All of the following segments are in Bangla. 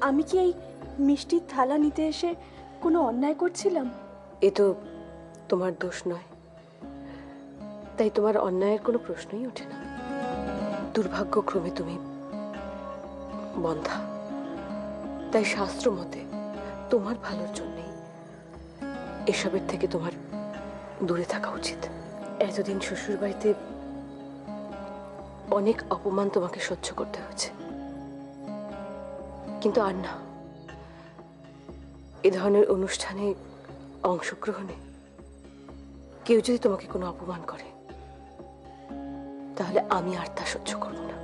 আমি কি এই মিষ্টির থালা নিতে এসে কোনো অন্যায় করছিলাম? এ তো তোমার দোষ নয়, তাই তোমার অন্যায়ের কোনো প্রশ্নই ওঠে না। দুর্ভাগ্যক্রমে তুমি বন্ধা, তাই শাস্ত্র মতে তোমার ভালোর জন্যই এসবের থেকে তোমার দূরে থাকা উচিত। এতদিন শ্বশুর বাড়িতে অনেক অপমান তোমাকে সহ্য করতে হয়েছে, কিন্তু আর না। এ ধরনের অনুষ্ঠানে অংশগ্রহণে কেউ যদি তোমাকে কোনো অপমান করে, তাহলে আমি আর তা সহ্য করব না,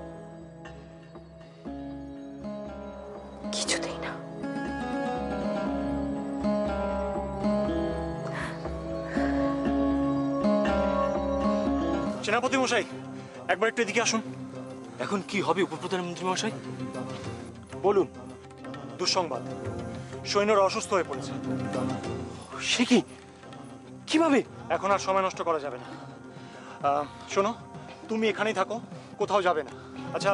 কিছুতেই না। সেনাপতি মশাই, একবার একটু এদিকে আসুন। এখন কি হবে উপপ্রধানমন্ত্রী মশাই? বলুন। দুঃসংবাদ, সৈন্যরা অসুস্থ হয়ে পড়েছে। সে কি? কিভাবে? এখন আর সময় নষ্ট করা যাবে না। শোনো, তুমি এখানেই থাকো, কোথাও যাবে না। আচ্ছা,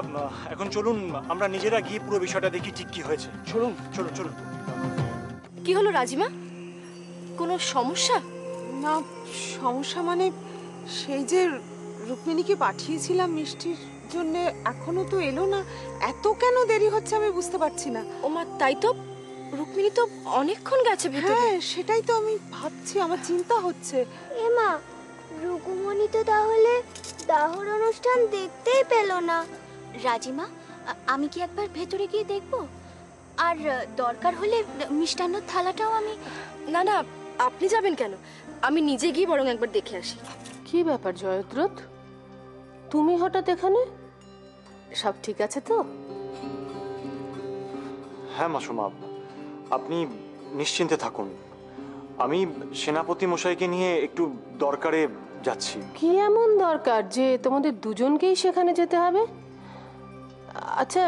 এখন চলুন আমরা নিজেরা গিয়ে পুরো বিষয়টা দেখি ঠিক কি হয়েছে। চলুন চলুন চলুন। কি হলো রাজিমা, কোনো সমস্যা? না, সমস্যা মানে সেই যে রুক্মিণীকে পাঠিয়েছিলাম মিষ্টির জন্য, এখনো তো এলো না। এত কেন দেরি হচ্ছে আমি বুঝতে পারছি না। ওমা, তাই তো, রুক্মিণী তো অনেকক্ষণ গেছে ভেতরে। হ্যাঁ, সেটাই তো আমি ভাবছি, আমার চিন্তা হচ্ছে। এমা, রুকুমণি তো তাহলে দাহর অনুষ্ঠান দেখতেই পেল না। রাজিমা, আমি কি একবার ভেতরে গিয়ে দেখব? আর দরকার হলে মিষ্টান্ন থালাটাও আমি। না না, আপনি যাবেন কেন? আমি নিজে গিয়ে বরং একবার দেখে আসি। কি ব্যাপার জয়দ্রথ, তুমি হঠাৎ এখানে? সব ঠিক আছে তো? হ্যাঁ মাসুমা, আপনি নিশ্চিন্তে থাকুন। আমি সেনাপতি মশাইকে নিয়ে একটু দরকারে যাচ্ছি। কি এমন দরকার যে তোমাদের দুজনকেই সেখানে যেতে হবে? আচ্ছা,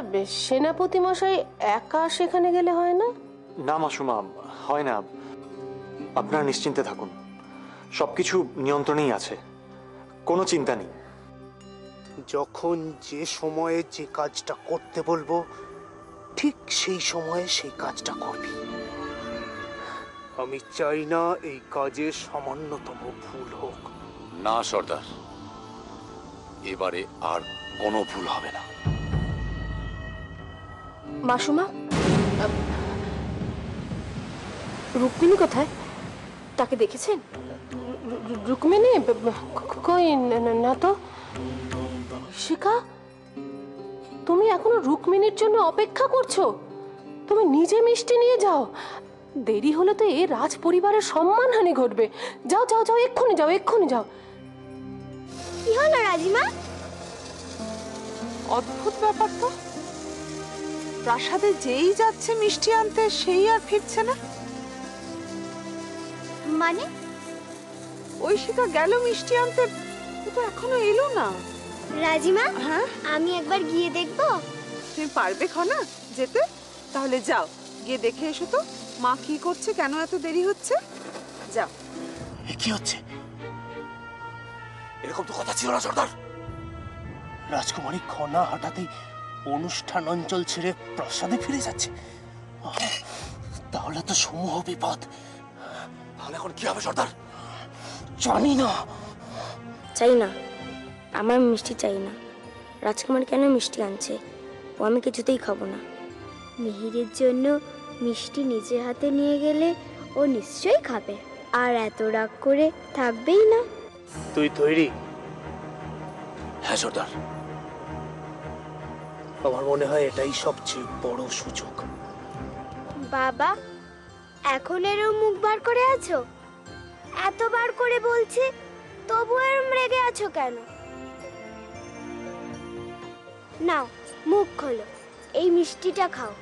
সেনাপতি মশাই একা সেখানে গেলে হয় না? না মাসুমা, হয় না। আপনারা নিশ্চিন্তে থাকুন, সবকিছু নিয়ন্ত্রণেই আছে, কোনো চিন্তা নেই। যখন যে সময়ে যে কাজটা করতে বলবো, ঠিক সেই সময়ে সেই কাজটা করবি। আমি চাই না এই কাজে সামান্যতম ভুল হোক। না সর্দার, এবারে আর কোনো ভুল হবে না। মাসুমা, রুক্মিণী কোথায়? তাকে দেখেছেন? রুক্মিণী কই? না তো। শিখা, তুমি এখনো রুক্মিণীর জন্য অপেক্ষা করছো? তুমি নিজে মিষ্টি নিয়ে যাও, দেরি হলে তো এই রাজ পরিবারের সম্মানহানি ঘটবে। যাও যাও যাও, এক্ষুনি যাও, এক্ষুনি যাও। কি হলো রাজিমা? অদ্ভুত ব্যাপার তো, প্রাসাদে যেই যাচ্ছে মিষ্টি আনতে সেই আর ফিরছে না। মানে? ঐশিকা গেল মিষ্টি আনতে, ও তো এখনো এলো না। রাজিমা, হ্যাঁ, আমি একবার গিয়ে দেখব? তুমি পারবে খনা যেতে? তাহলে যাও, গিয়ে দেখে এসো তো মা কি করছে, কেন এত দেরি হচ্ছে। যাও। কি হচ্ছে? এরকম তো কথা ছিল না সর্দার। রাজকুমারী খনা হঠাৎই অনুষ্ঠান অঞ্চল ছেড়ে প্রাসাদে ফিরে যাচ্ছে, তাহলে তো সমূহ বিপদ। তাহলে এখন কি হবে সর্দার? জানি না। চাই না, আমার মিষ্টি চাই না। রাজকুমার কেন মিষ্টি আনছে? ও আমি কিছুতেই খাবো না। মিহিরের জন্য মিষ্টি নিজের হাতে নিয়ে গেলে ও নিশ্চয়ই খাবে, আর এত রাগ করে থাকবেই না। তুই তৈরি? হ্যাঁ সর্দার, আমার মনে হয় এটাই সবচেয়ে বড় সুযোগ। বাবা, এখন এরও মুখ বার করে আছো? এতবার করে বলছি, তবু এরম রেগে আছো কেন? নাও, মুখ খোলো, এই মিষ্টিটা খাও।